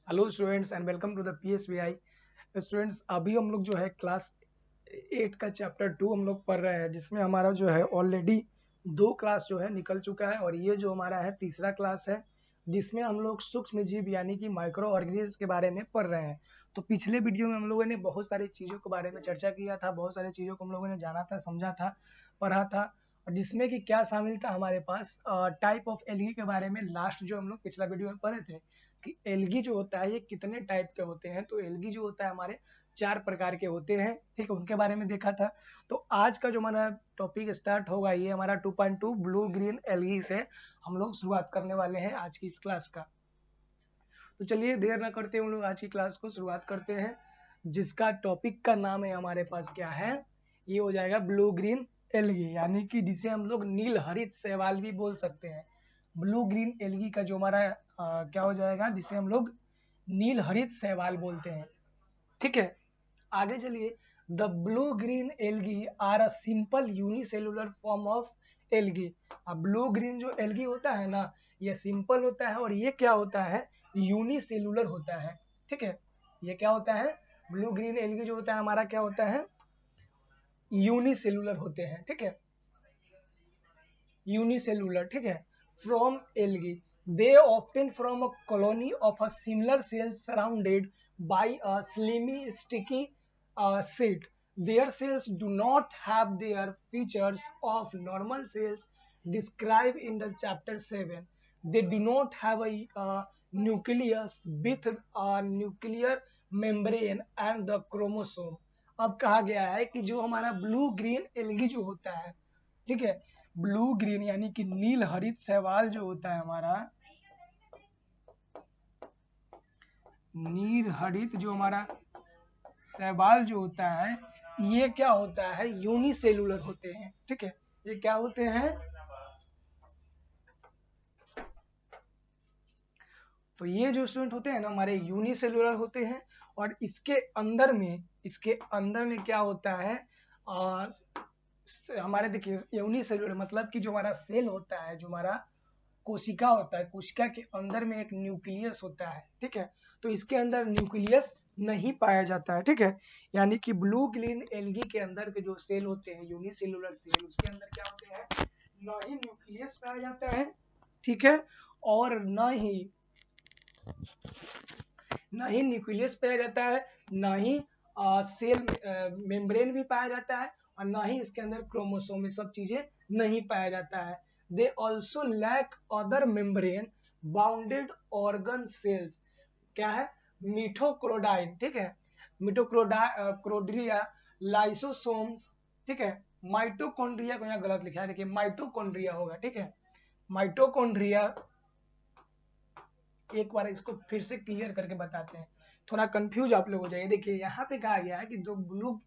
Hello students and welcome to the PSVI। Students अभी हम लोग जो है क्लास 8 का चैप्टर 2 हम लोग पढ़ रहे हैं, जिसमें हमारा जो है ऑलरेडी 2 क्लास जो है निकल चुका है और ये जो हमारा है तीसरा क्लास है, जिसमें हम लोग सूक्ष्म जीव यानी कि माइक्रो ऑर्गेनिज्म के बारे में पढ़ रहे हैं। तो पिछले वीडियो में हम लोगों ने बहुत सारी चीज़ों के बारे में चर्चा किया था, बहुत सारी चीज़ों को हम लोगों ने जाना था, समझा था, पढ़ा था। और जिसमें कि क्या शामिल था हमारे पास टाइप ऑफ एल्गी के बारे में। लास्ट जो हम लोग पिछला वीडियो में पढ़े थे कि एल्गी जो होता है ये कितने टाइप के होते हैं। तो एल्गी जो होता है हमारे 4 प्रकार के होते हैं, ठीक है, उनके बारे में देखा था। तो आज का जो हमारा टॉपिक स्टार्ट होगा ये हमारा 2.2 ब्लू ग्रीन एल्गी से हम लोग शुरुआत करने वाले हैं आज की इस क्लास का। तो चलिए देर ना करते हम लोग आज की क्लास को शुरुआत करते हैं, जिसका टॉपिक का नाम है हमारे पास क्या है, ये हो जाएगा ब्लू ग्रीन एल्गी, यानी कि जिसे हम लोग नील हरित शैवाल भी बोल सकते हैं। ब्लू ग्रीन एल्गी का जो हमारा क्या हो जाएगा, जिसे हम लोग नील हरित शैवाल बोलते हैं, ठीक है। आगे चलिए। The blue green algae are a simple unicellular form of algae. अब ब्लू ग्रीन जो एल्गी होता है ना, ये सिंपल होता है और ये क्या होता है, यूनिसेलुलर होता है, ठीक है। ये क्या होता है, ब्लू ग्रीन एल्गी जो होता है हमारा क्या होता है, यूनिसेलुलर होते हैं, ठीक है, यूनिसेलुलर, ठीक है। From algae they often from a colony of a similar cell surrounded by a slimy sticky seed. Their cells do not have their features of normal cells described in the chapter 7. They do not have a nucleus with a nuclear membrane and the chromosome. अब कहा गया है कि जो हमारा blue green algae जो होता है, ठीक है, ब्लू ग्रीन यानी कि नील हरित शैवाल जो होता है हमारा, नील हरित जो हमारा शैवाल जो होता है, ये क्या होता है, यूनिसेलुलर होते हैं, ठीक है। ये क्या होते हैं, तो ये जो स्टूडेंट होते हैं ना हमारे यूनिसेलुलर होते हैं। और इसके अंदर में क्या होता है, आ, हमारे देखिए यूनिसेलुलर मतलब कि जो हमारा सेल होता है, जो हमारा कोशिका होता है, कोशिका के अंदर में एक न्यूक्लियस होता है, ठीक है। तो इसके अंदर न्यूक्लियस नहीं पाया जाता है, ठीक है। यानी कि ब्लू ग्रीन एल्गी के अंदर के जो सेल होते हैं, यूनिसेलुलर सेल, उसके अंदर क्या होते हैं, ना ही न्यूक्लियस पाया जाता है, ठीक है, और ना ही न्यूक्लियस पाया जाता है, ना ही सेल मेम्ब्रेन भी पाया जाता है, और ना ही इसके अंदर क्रोमोसोम, सब चीजें नहीं पाया जाता है। They also lack other membrane bounded organelles. क्या है, मीठोक्रोडाइन, ठीक है, मीठोक्रोड्रिया, लाइसोसोम्स, ठीक है, माइटोकॉन्ड्रिया को यहाँ गलत लिखा है, देखिए माइटोकॉन्ड्रिया होगा, ठीक है, माइटोकॉन्ड्रिया। एक बार इसको फिर से क्लियर करके बताते हैं, थोड़ा कंफ्यूज आप लोग हो जाएंगे। देखिए यहाँ पे कहा गया है कि जो ब्लू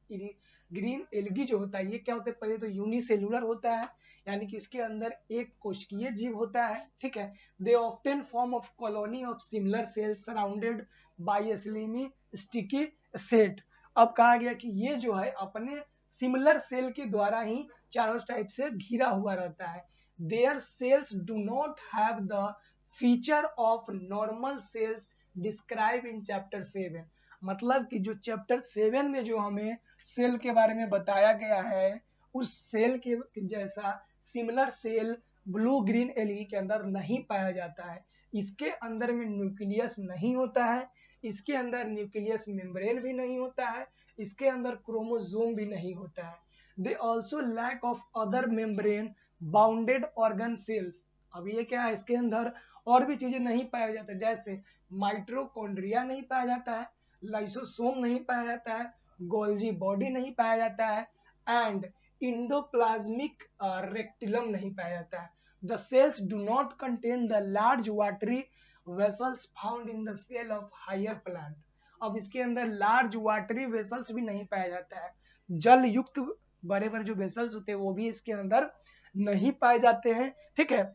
ग्रीन एल्गी जो होता है ये क्या होता है, पहले तो यूनिसेलुलर होता है, यानी कि इसके अंदर एक कोशिकीय जीव होता है, ठीक है। They often form of colony of similar cells surrounded by a slimy sticky set. अब कहा गया कि ये जो है अपने सिमिलर सेल के द्वारा ही चारों टाइप से घिरा हुआ रहता है। Their cells do not have the feature of normal cells describe in chapter 7। मतलब कि जो चैप्टर 7 में जो हमें सेल के बारे में बताया गया है, उस सेल के जैसा similar cell blue green algae के अंदर नहीं पाया जाता है। इसके अंदर में न्यूक्लियस नहीं होता है, इसके अंदर न्यूक्लियस मेम्ब्रेन भी नहीं होता है, इसके अंदर क्रोमोसोम भी नहीं होता है। They also lack of other membrane bounded organelles. अब ये क्या है, इसके अंदर और भी चीजें नहीं पाया जाता, जैसे माइट्रोकॉन्ड्रिया नहीं पाया जाता है, लाइसोसोम नहीं पाया जाता है, गोल्जी बॉडी नहीं पाया जाता है, एंड इंडोप्लाज्मिक रेक्टिलम नहीं पाया जाता है। The cells do not contain the large watery vessels found in the cell of higher plant. अब इसके अंदर लार्ज वाटरी वेसल्स भी नहीं पाया जाता है, जल युक्त बड़े बड़े जो वेसल्स होते हैं वो भी इसके अंदर नहीं पाए जाते हैं, ठीक है।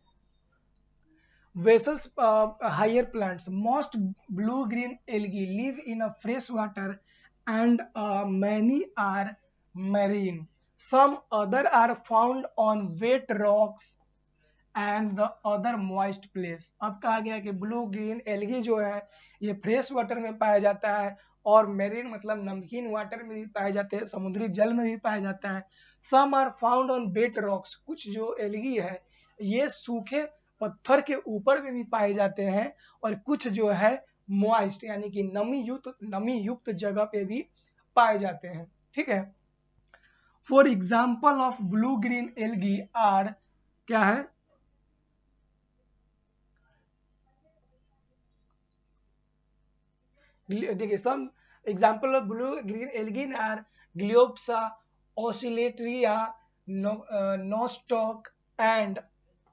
Vessels, higher plants. Most blue-green algae live in a fresh water, and many are marine. Some other are found on wet rocks and the other moist place. अब कहा गया कि ब्लू ग्रीन एल्गी जो है ये फ्रेश वाटर में पाया जाता है और मेरीन मतलब नमकीन वाटर में भी पाए जाते हैं, समुद्री जल में भी पाया जाता है। Some are found on wet rocks, कुछ जो एल्गी है ये सूखे पत्थर के ऊपर में भी पाए जाते हैं और कुछ जो है मॉइस्ट यानी कि नमी युक्त जगह पे भी पाए जाते हैं। ठीक है, for example of blue green algae are, क्या है, देखिए some example of blue green algae are Gloeocapsa, Oscillatoria, Nostoc and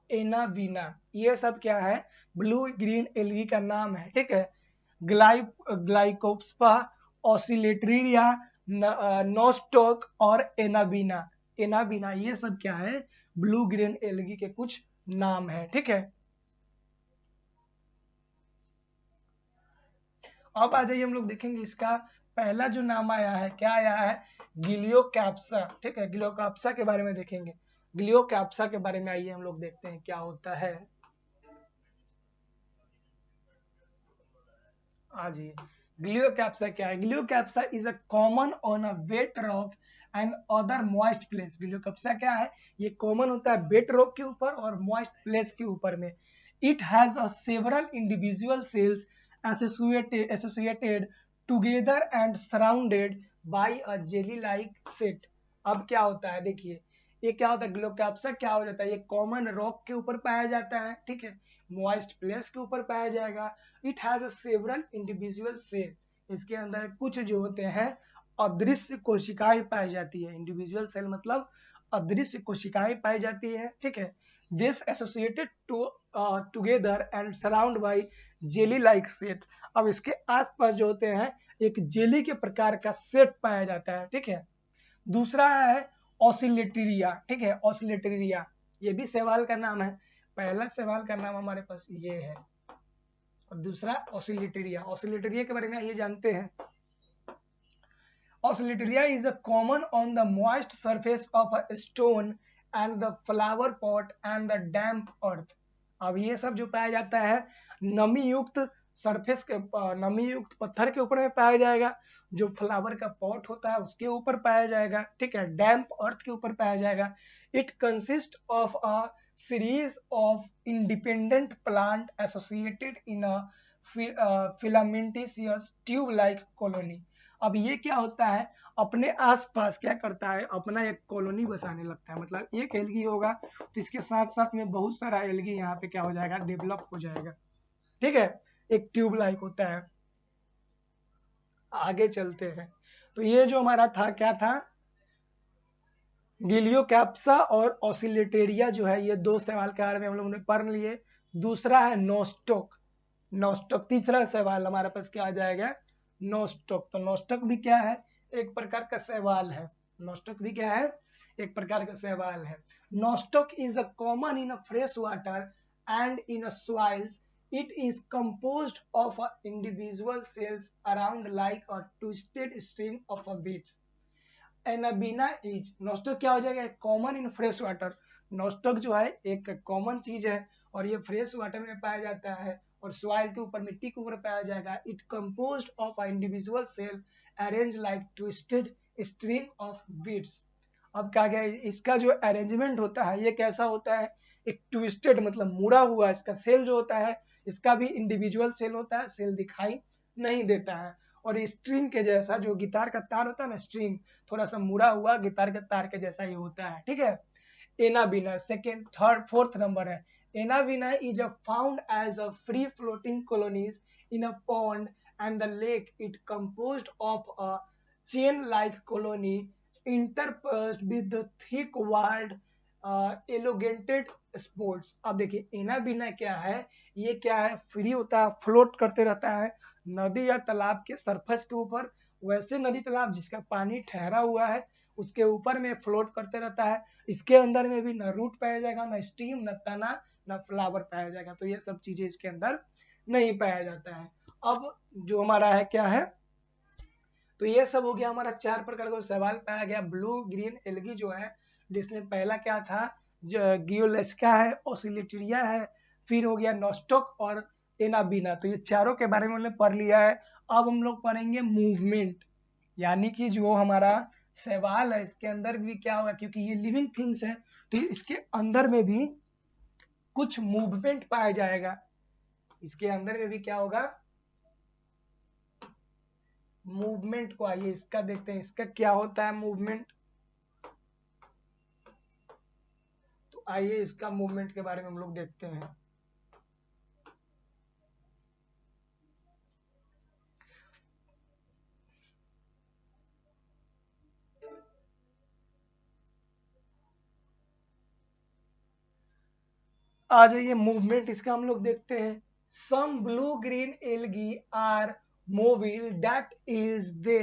एनावीना। ये सब क्या है, ब्लू ग्रीन एल्गी का नाम है। ठीक है, ग्लाइकोप्सपा, ऑसिलेटरिया, नोस्टॉक और एनावीना, एनावीना ये सब क्या है, ब्लू ग्रीन एल्गी के कुछ नाम है। ठीक है, अब आ जाइए हम लोग देखेंगे इसका पहला जो नाम आया है, क्या आया है, गिलियोकैप्सा। ठीक है, गिलियोकैप्सा के बारे में देखेंगे। गिलियोकैप्सा के बारे में आइए हम लोग देखते हैं क्या होता है। आ जाइए, ग्लियोकैप्सा क्या है। Gloeocapsa is a common on a wet rock and other moist place. Gloeocapsa क्या है, ये कॉमन होता है वेट रॉक के ऊपर और मॉइस्ट प्लेस के ऊपर में। It has a several individual cells associated together and surrounded by a jelly like set। अब क्या होता है, देखिए ये क्या होता है, ग्लोकैप्सा क्या हो जाता है, ये कॉमन रॉक के ऊपर पाया जाता है। ठीक है, मॉइस्ट प्लेस के ऊपर पाया जाएगा। It has a several individual cell, इसके अंदर कुछ जो होते हैं अदृश्य कोशिकाएं पाई जाती है। इंडिविजुअल सेल मतलब अदृश्य कोशिकाएं पाई जाती है। ठीक है, this associated together and surround by jelly like set. अब इसके आसपास जो होते हैं एक जेली के प्रकार का सेट पाया जाता है। ठीक है, दूसरा है ऑसिलेटरिया। ठीक है, ऑसिलेटरिया ये भी सवाल का नाम है। पहला सवाल का नाम हमारे पास ये है और दूसरा ऑसिलेटरिया। ऑसिलेटरिया के बारे में ये जानते हैं। Oscillatoria is a common on the moist surface of a stone and the flower pot and the damp earth। अब ये सब जो पाया जाता है नमी युक्त सरफेस के, नमी युक्त पत्थर के ऊपर में पाया जाएगा, जो फ्लावर का पॉट होता है उसके ऊपर पाया जाएगा। ठीक है, डैम्प अर्थ के ऊपर पाया जाएगा। It consist of a series of independent plant associated in a filamentous tube like colony. अब ये क्या होता है, अपने आसपास क्या करता है, अपना एक कॉलोनी बसाने लगता है। मतलब एक एल्गी होगा तो इसके साथ साथ में बहुत सारा एल्गी यहाँ पे क्या हो जाएगा, डेवलप हो जाएगा। ठीक है, एक ट्यूब लाइक होता है। आगे चलते हैं, तो ये जो हमारा था क्या था, गिलियोकैप्सा और ऑसिलेटेरिया जो है, ये दो सवाल के बारे में हम लोगों ने पढ़ लिए। दूसरा है नोस्टॉक। नोस्टॉक तीसरा सवाल हमारे पास क्या आ जाएगा, नोस्टॉक। तो नोस्टॉक भी क्या है, एक प्रकार का सवाल है। नोस्टॉक भी क्या है, एक प्रकार का सवाल है। Nostoc is a common in a fresh water and in a soils. It is composed of a individual cells around like a twisted string of a beads। Anabaena is, Nostoc क्या हो जाएगा, common in fresh water. Nostoc जो है एक common चीज है और ये फ्रेश वाटर में पाया जाता है और सॉइल के ऊपर, मिट्टी के ऊपर पाया जाएगा। It composed of a individual cell arrange like twisted string of beads. अब क्या गया, इसका जो अरेंजमेंट होता है ये कैसा होता है, एक ट्विस्टेड मतलब मुड़ा हुआ इसका सेल जो होता है, इसका भी इंडिविजुअल सेल होता है, सेल दिखाई नहीं देता है। और स्ट्रिंग के जैसा, जो गिटार का तार होता है ना स्ट्रिंग, थोड़ा सा मुड़ा हुआ गिटार के तार के जैसा ही होता है। ठीक है, Anabaena second third fourth number है। Anabaena is a found as a free floating colonies in a pond and the lake. It composed of a chain like colony interspersed with the thick walled elongated spores. अब देखिए anabaena क्या है, ये क्या है, free होता है, float करते रहता है नदी या तालाब के सरफेस के ऊपर। वैसे नदी तालाब जिसका पानी ठहरा हुआ है उसके ऊपर में फ्लोट करते रहता है। इसके अंदर में भी न रूट पाया जाएगा, न स्टीम, न तना, न फ्लावर पाया जाएगा। तो ये सब चीजें इसके अंदर नहीं पाया जाता है। अब जो हमारा है क्या है, तो ये सब हो गया हमारा चार प्रकार का सवाल पाया गया ब्लू ग्रीन एल्गी जो है, जिसमें पहला क्या था, गियोलेस्का है, ऑसिलेटरिया है, फिर हो गया नॉस्टॉक और एनाबीना। तो ये चारों के बारे में हमने पढ़ लिया है। अब हम लोग पढ़ेंगे मूवमेंट, यानी कि जो हमारा सवाल है इसके अंदर भी क्या होगा, क्योंकि ये लिविंग थिंग्स है तो इसके अंदर में भी कुछ मूवमेंट पाया जाएगा। इसके अंदर में भी क्या होगा, मूवमेंट को आइए इसका देखते हैं, इसका क्या होता है मूवमेंट। तो आइए इसका मूवमेंट के बारे में हम लोग देखते हैं। आ जाइए मूवमेंट इसका हम लोग देखते हैं। Some blue green algae are mobile that is they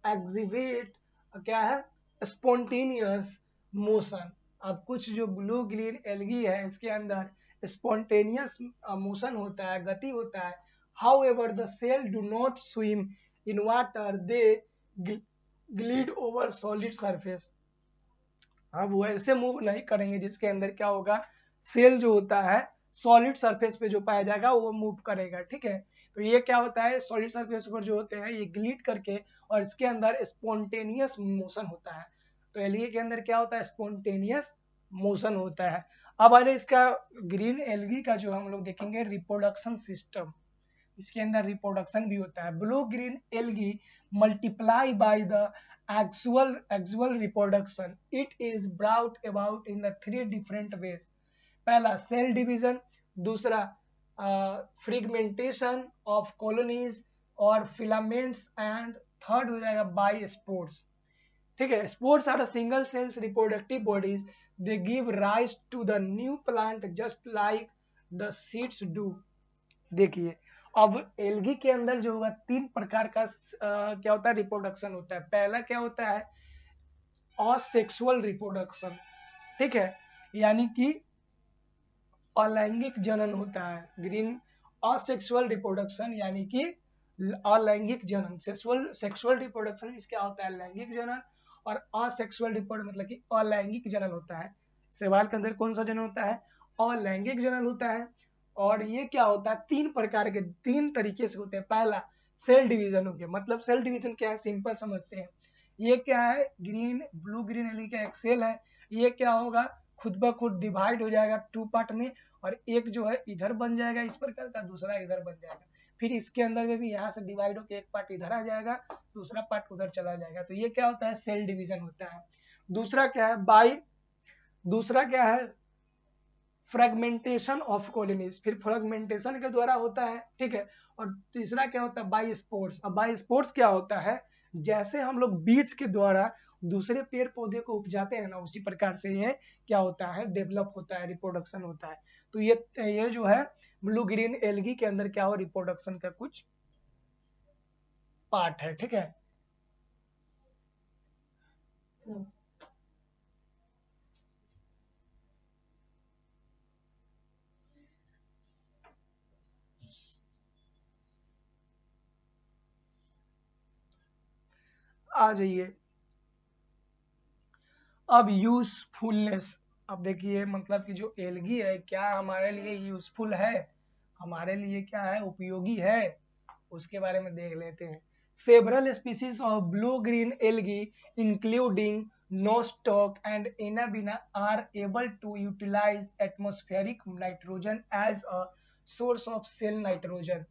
exhibit क्या है, स्पॉन्टेनियस मोशन। अब कुछ जो ब्लू ग्रीन एल्गी है इसके अंदर स्पॉन्टेनियस मोशन होता है, गति होता है। However the cell do not swim in water, they glide over solid surface. अब वो ऐसे मूव नहीं करेंगे जिसके अंदर क्या होगा, सेल जो होता है सॉलिड सरफेस पे जो पाया जाएगा वो मूव करेगा, ठीक है। तो ये क्या होता है, सॉलिड सरफेस पर जो होते हैं ये ग्लिड करके, और इसके अंदर स्पॉन्टेनियस मोशन होता है। तो एलगी के अंदर क्या होता है, स्पॉन्टेनियस मोशन होता है। अब आ जाए इसका ग्रीन एलगी का जो हम लोग देखेंगे रिप्रोडक्शन सिस्टम। इसके अंदर रिप्रोडक्शन भी होता है। Blue green algae multiply by the actual reproduction. It is brought about in the 3 different ways. पहला सेल डिवीजन, दूसरा फ्रिगमेंटेशन ऑफ कॉलोनीज और फिलामेंट्स, एंड थर्ड हो जाएगा बाय स्पोर्स। ठीक है, spores are single cells reproductive bodies, they give rise to the new plant just like the seeds do. देखिए अब algae के अंदर जो होगा 3 प्रकार का क्या होता है, रिप्रोडक्शन होता है। पहला क्या होता है, असेक्सुअल रिप्रोडक्शन, ठीक है, यानी कि अलैंगिक जनन होता है। ग्रीन असेक्सुअल रिप्रोडक्शन यानी कि अलैंगिक जनन। सेक्सुअल रिप्रोडक्शन में क्या होता है, लैंगिक जनन, और असेक्सुअल रिप्रोडक्शन मतलब कि अलैंगिक जनन होता है। सवाल के अंदर कौन सा जनन होता है, अलैंगिक जनन होता है। और ये क्या होता है, 3 प्रकार के 3 तरीके से होते हैं। पहला सेल डिवीजन हो गया, मतलब सेल डिवीजन क्या है, सिंपल समझते हैं। ये क्या है, ब्लू ग्रीन एली का एक सेल है, ये क्या होगा, खुद ब खुद डिवाइड हो जाएगा 2 पार्ट में, और एक जो है इधर बन जाएगा इस प्रकार का, दूसरा इधर बन जाएगा। फिर इसके अंदर में भी यहाँ से डिवाइड होकर एक पार्ट इधर आ जाएगा, दूसरा पार्ट उधर चला जाएगा। तो ये क्या होता है, सेल डिवीजन होता है। दूसरा क्या है, दूसरा क्या है, फ्रेगमेंटेशन ऑफ कॉलोनीज, फिर फ्रेगमेंटेशन के द्वारा होता है, ठीक है। और तीसरा क्या होता है, बाई स्पोर्ट्स। अब बाई स्पोर्ट्स क्या होता है, जैसे हम लोग बीज के द्वारा दूसरे पेड़ पौधे को उपजाते हैं ना, उसी प्रकार से ये क्या होता है, डेवलप होता है, रिप्रोडक्शन होता है। तो ये जो है ब्लू ग्रीन एल्गी के अंदर क्या हो, रिप्रोडक्शन का कुछ पार्ट है, ठीक है। आ जाइए अब यूजफुलनेस। अब देखिए मतलब कि जो एल्गी है क्या हमारे लिए यूजफुल है, हमारे लिए क्या है, उपयोगी है, उसके बारे में देख लेते हैं। Several species of blue green algae including Nostoc and Anabaena are able to utilise atmospheric nitrogen as a source of cell nitrogen.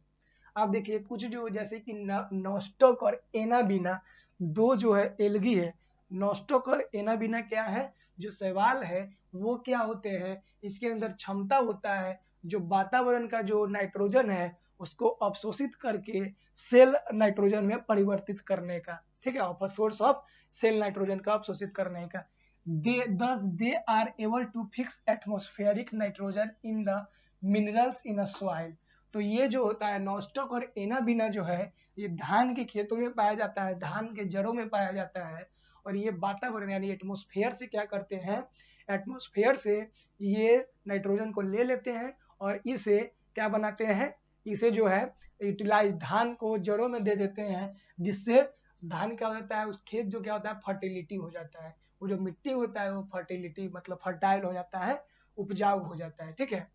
आप देखिए कुछ जो जैसे कि नोस्टॉक और एनाबिना, दो जो है एल्गी है, नोस्टॉक और एनाबिना क्या है, जो शैवाल है वो क्या होते हैं, इसके अंदर क्षमता होता है जो वातावरण का जो नाइट्रोजन है उसको अवशोषित करके सेल नाइट्रोजन में परिवर्तित करने का, ठीक है, सोर्स ऑफ सेल नाइट्रोजन का अवशोषित करने का। They are able to fix atmospheric nitrogen in the minerals in a soil. तो ये जो होता है नॉस्टॉक और एनाबिना जो है, ये धान के खेतों में पाया जाता है, धान के जड़ों में पाया जाता है, और ये वातावरण यानी एटमॉस्फेयर से क्या करते हैं, एटमॉस्फेयर से ये नाइट्रोजन को ले लेते हैं और इसे क्या बनाते हैं, इसे जो है यूटिलाइज धान को जड़ों में दे देते हैं, जिससे धान क्या होता है, उस खेत जो क्या होता है फर्टिलिटी हो जाता है, वो जो मिट्टी होता है वो फर्टिलिटी मतलब फर्टाइल हो जाता है, उपजाऊ हो जाता है। ठीक है।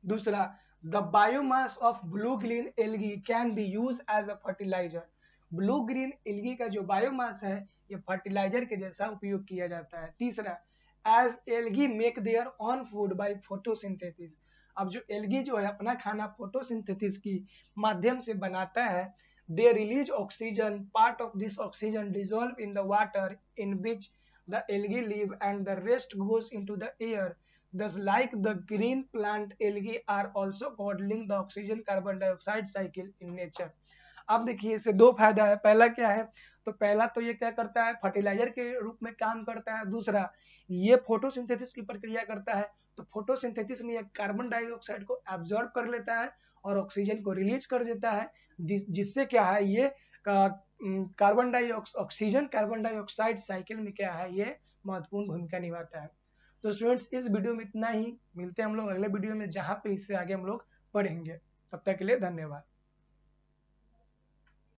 दूसरा, the biomass of blue green algae can be use as a fertiliser. Blue green algae का जो बायोमास है ये फर्टिलाइजर के जैसा उपयोग किया जाता है। तीसरा, as algae make their own food by photosynthesis. अब जो एल्गी जो है अपना खाना फोटोसिंथेसिस की माध्यम से बनाता है, they release oxygen, part of this oxygen dissolve in the water in which the algae live and the rest goes into the air. Thus, like the green plant, algae are also coddling the oxygen carbon dioxide cycle in nature. अब देखिए इससे दो फायदा है। पहला क्या है, तो पहला तो ये क्या करता है, फर्टिलाइजर के रूप में काम करता है। दूसरा, ये फोटोसिंथेसिस की प्रक्रिया करता है, तो फोटोसिंथेसिस में ये कार्बन डाइऑक्साइड को एब्जॉर्ब कर लेता है और ऑक्सीजन को रिलीज कर देता है, जिससे क्या है ये ऑक्सीजन कार्बन डाइऑक्साइड साइकिल में क्या है ये महत्वपूर्ण भूमिका निभाता है। तो स्टूडेंट्स इस वीडियो में इतना ही, मिलते हैं हम लोग अगले वीडियो में जहाँ पे इससे आगे हम लोग पढ़ेंगे। तब तक के लिए धन्यवाद।